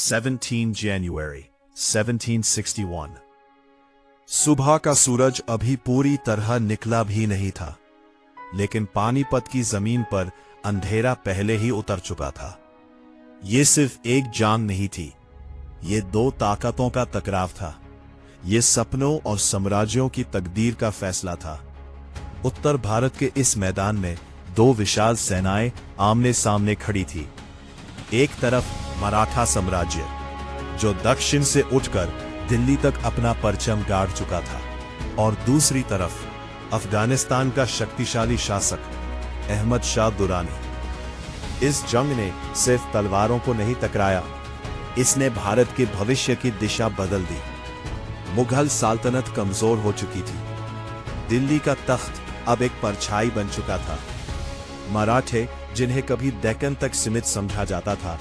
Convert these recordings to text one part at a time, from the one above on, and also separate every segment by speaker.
Speaker 1: 17 January 1761। सुबह का सूरज अभी पूरी तरह निकला भी नहीं था, लेकिन पानीपत की जमीन पर अंधेरा पहले ही उतर चुका था। ये सिर्फ एक जंग नहीं थी, ये दो ताकतों का टकराव था। ये सपनों और साम्राज्यों की तकदीर का फैसला था। उत्तर भारत के इस मैदान में दो विशाल सेनाएं आमने सामने खड़ी थी। एक तरफ मराठा साम्राज्य, जो दक्षिण से उठकर दिल्ली तक अपना परचम गाड़ चुका था, और दूसरी तरफ अफगानिस्तान का शक्तिशाली शासक अहमद शाह दुरानी। इस जंग ने सिर्फ तलवारों को नहीं टकराया, इसने भारत के भविष्य की दिशा बदल दी। मुगल साल्तनत कमजोर हो चुकी थी, दिल्ली का तख्त अब एक परछाई बन चुका था। मराठे, जिन्हें कभी दक्कन तक सीमित समझा जाता था,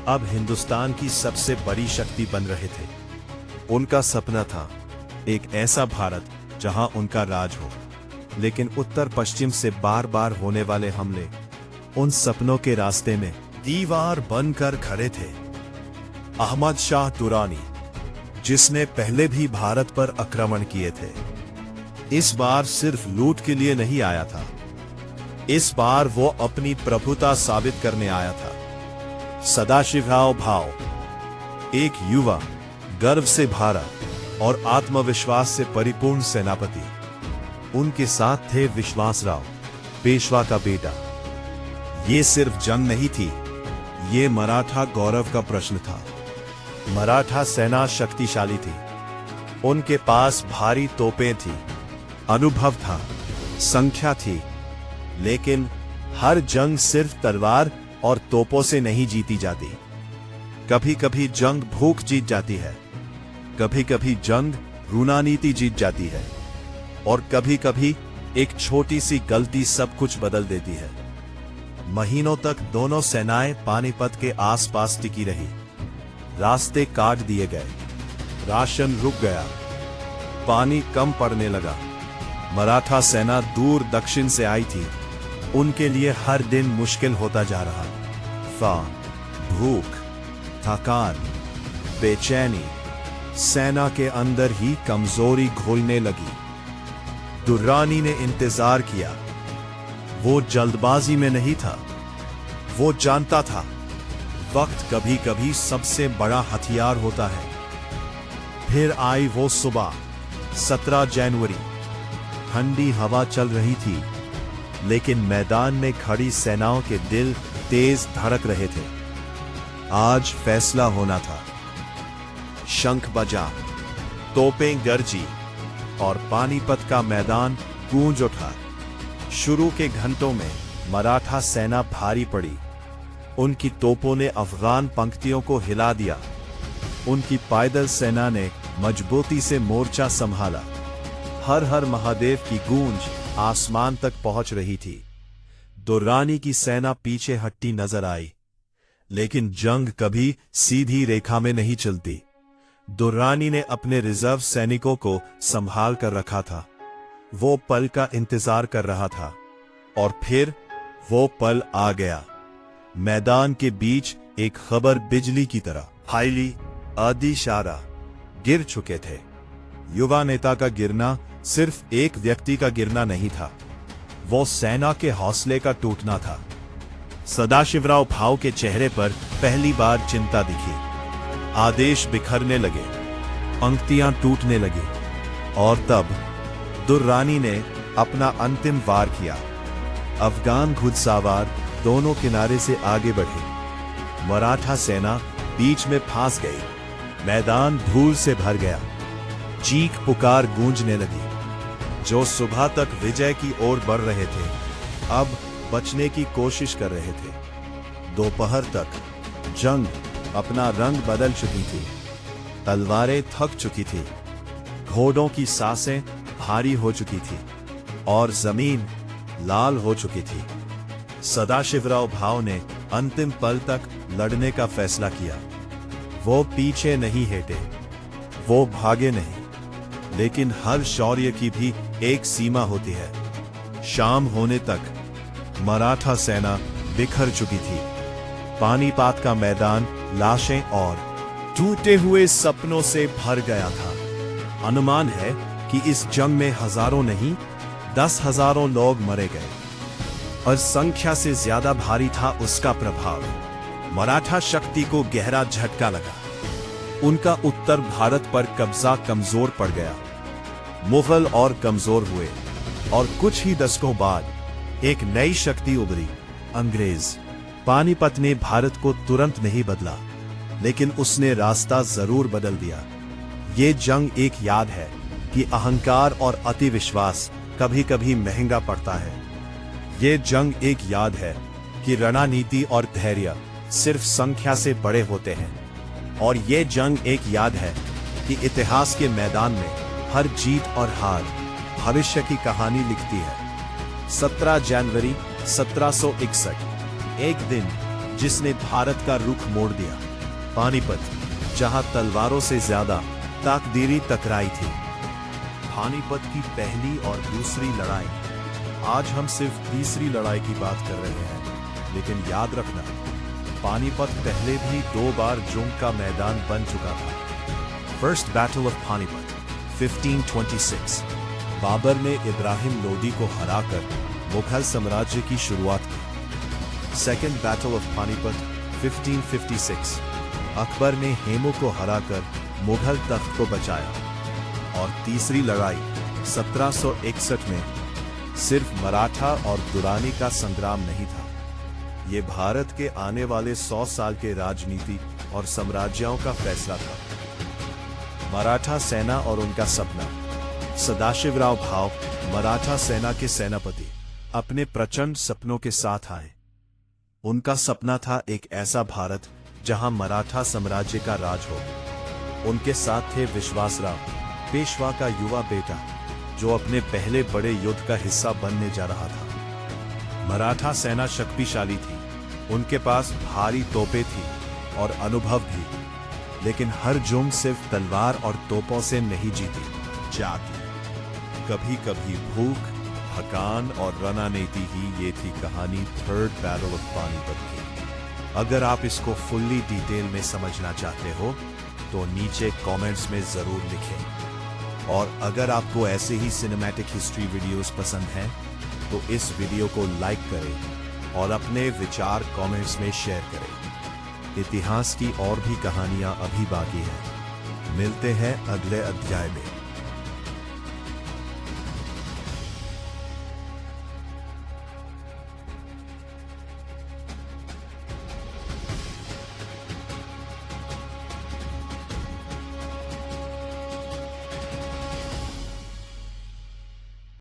Speaker 1: अब हिंदुस्तान की सबसे बड़ी शक्ति बन रहे थे। उनका सपना था एक ऐसा भारत जहां उनका राज हो, लेकिन उत्तर पश्चिम से बार बार होने वाले हमले उन सपनों के रास्ते में दीवार बनकर खड़े थे। अहमद शाह दुरानी, जिसने पहले भी भारत पर आक्रमण किए थे, इस बार सिर्फ लूट के लिए नहीं आया था। इस बार वो अपनी प्रभुता साबित करने आया था। सदाशिवराव भाऊ, एक युवा, गर्व से भरा और आत्मविश्वास से परिपूर्ण सेनापति। उनके साथ थे विश्वासराव, पेशवा का बेटा। ये सिर्फ जंग नहीं थी, ये मराठा गौरव का प्रश्न था। मराठा सेना शक्तिशाली थी, उनके पास भारी तोपें थी, अनुभव था, संख्या थी, लेकिन हर जंग सिर्फ तलवार और तोपों से नहीं जीती जाती। कभी कभी जंग भूख जीत जाती है, कभी कभी जंग रणनीति जीत जाती है, और कभी कभी एक छोटी सी गलती सब कुछ बदल देती है। महीनों तक दोनों सेनाएं पानीपत के आसपास टिकी रही। रास्ते काट दिए गए, राशन रुक गया, पानी कम पड़ने लगा। मराठा सेना दूर दक्षिण से आई थी, उनके लिए हर दिन मुश्किल होता जा रहा। भूख, थकान, बेचैनी, सेना के अंदर ही कमजोरी घुलने लगी। दुर्रानी ने इंतजार किया। वो जल्दबाजी में नहीं था, वो जानता था वक्त कभी कभी सबसे बड़ा हथियार होता है। फिर आई वो सुबह, 17 जनवरी। ठंडी हवा चल रही थी, लेकिन मैदान में खड़ी सेनाओं के दिल तेज धड़क रहे थे। आज फैसला होना था। शंख बजा, तोपें गरजी, और पानीपत का मैदान गूंज उठा। शुरू के घंटों में मराठा सेना भारी पड़ी। उनकी तोपों ने अफगान पंक्तियों को हिला दिया। उनकी पैदल सेना ने मजबूती से मोर्चा संभाला। हर हर महादेव की गूंज आसमान तक पहुंच रही थी। दुर्रानी की सेना पीछे हटती नजर आई, लेकिन जंग कभी सीधी रेखा में नहीं चलती। दुर्रानी ने अपने रिजर्व सैनिकों को संभाल कर रखा था। वो पल का इंतजार कर रहा था, और फिर वो पल आ गया। मैदान के बीच एक खबर बिजली की तरह हाईली आदि शारा गिर चुके थे। युवा नेता का गिरना सिर्फ एक व्यक्ति का गिरना नहीं था, वो सेना के हौसले का टूटना था। सदाशिवराव भाऊ के चेहरे पर पहली बार चिंता दिखी। आदेश बिखरने लगे, पंक्तियां टूटने लगी, और तब दुर्रानी ने अपना अंतिम वार किया। अफगान घुड़सवार दोनों किनारे से आगे बढ़े। मराठा सेना बीच में फंस गई। मैदान धूल से भर गया। चीख पुकार गूंजने लगी। जो सुबह तक विजय की ओर बढ़ रहे थे, अब बचने की कोशिश कर रहे थे। दोपहर तक जंग अपना रंग बदल चुकी थी। तलवारें थक चुकी थी, घोड़ों की सांसें भारी हो चुकी थी, और जमीन लाल हो चुकी थी। सदाशिवराव भाऊ ने अंतिम पल तक लड़ने का फैसला किया। वो पीछे नहीं हटे, वो भागे नहीं, लेकिन हर शौर्य की भी एक सीमा होती है। शाम होने तक मराठा सेना बिखर चुकी थी। पानीपत का मैदान लाशें और टूटे हुए सपनों से भर गया था। अनुमान है कि इस जंग में हजारों नहीं 10,000 लोग मरे गए और संख्या से ज्यादा भारी था उसका प्रभाव। मराठा शक्ति को गहरा झटका लगा। उनका उत्तर भारत पर कब्जा कमजोर पड़ गया। मुगल और कमजोर हुए और कुछ ही दशकों बाद एक नई शक्ति उभरी, अंग्रेज। पानीपत ने भारत को तुरंत नहीं बदला, लेकिन उसने रास्ता जरूर बदल दिया। ये जंग एक याद है कि अहंकार और अति विश्वास कभी कभी महंगा पड़ता है। ये जंग एक याद है कि रणनीति और धैर्य सिर्फ संख्या से बड़े होते हैं। और ये जंग एक याद है कि इतिहास के मैदान में हर जीत और हार भविष्य की कहानी लिखती है। 17 जनवरी 1761, एक दिन जिसने भारत का रुख मोड़ दिया। पानीपत, जहां तलवारों से ज्यादा तकदीरी टकराई थी। पानीपत की पहली और दूसरी लड़ाई। आज हम सिर्फ तीसरी लड़ाई की बात कर रहे हैं, लेकिन याद रखना, पानीपत पहले भी 2 बार जंग का मैदान बन चुका था। First battle of Panipat 1526, Babur ने इब्राहिम लोदी को हराकर मुगल साम्राज्य की शुरुआत की। Second battle of Panipat 1556, Akbar ने हेमू को हराकर मुगल तख्त को बचाया। और तीसरी लड़ाई 1761 में सिर्फ मराठा और दुरानी का संग्राम नहीं था, ये भारत के आने वाले 100 साल के राजनीति और साम्राज्यों का फैसला था। मराठा सेना और उनका सपना। सदाशिवराव भाव, मराठा सेना के सेनापति, अपने प्रचंड सपनों के साथ आए। उनका सपना था एक ऐसा भारत जहां मराठा साम्राज्य का राज हो। उनके साथ थे विश्वासराव, पेशवा का युवा बेटा, जो अपने पहले बड़े युद्ध का हिस्सा बनने जा रहा था। मराठा सेना शक्तिशाली थी, उनके पास भारी तोपें थी और अनुभव भी, लेकिन हर जंग सिर्फ तलवार और तोपों से नहीं जीती जाती। कभी कभी भूख, थकान और रणनीति ही ये थी कहानी थर्ड बैटल ऑफ पानीपत की। अगर आप इसको फुल्ली डिटेल में समझना चाहते हो तो नीचे कमेंट्स में जरूर लिखें। और अगर आपको ऐसे ही सिनेमैटिक हिस्ट्री वीडियोस पसंद हैं तो इस वीडियो को लाइक करें और अपने विचार कमेंट्स में शेयर करें। इतिहास की और भी कहानियां अभी बाकी हैं। मिलते हैं अगले अध्याय में।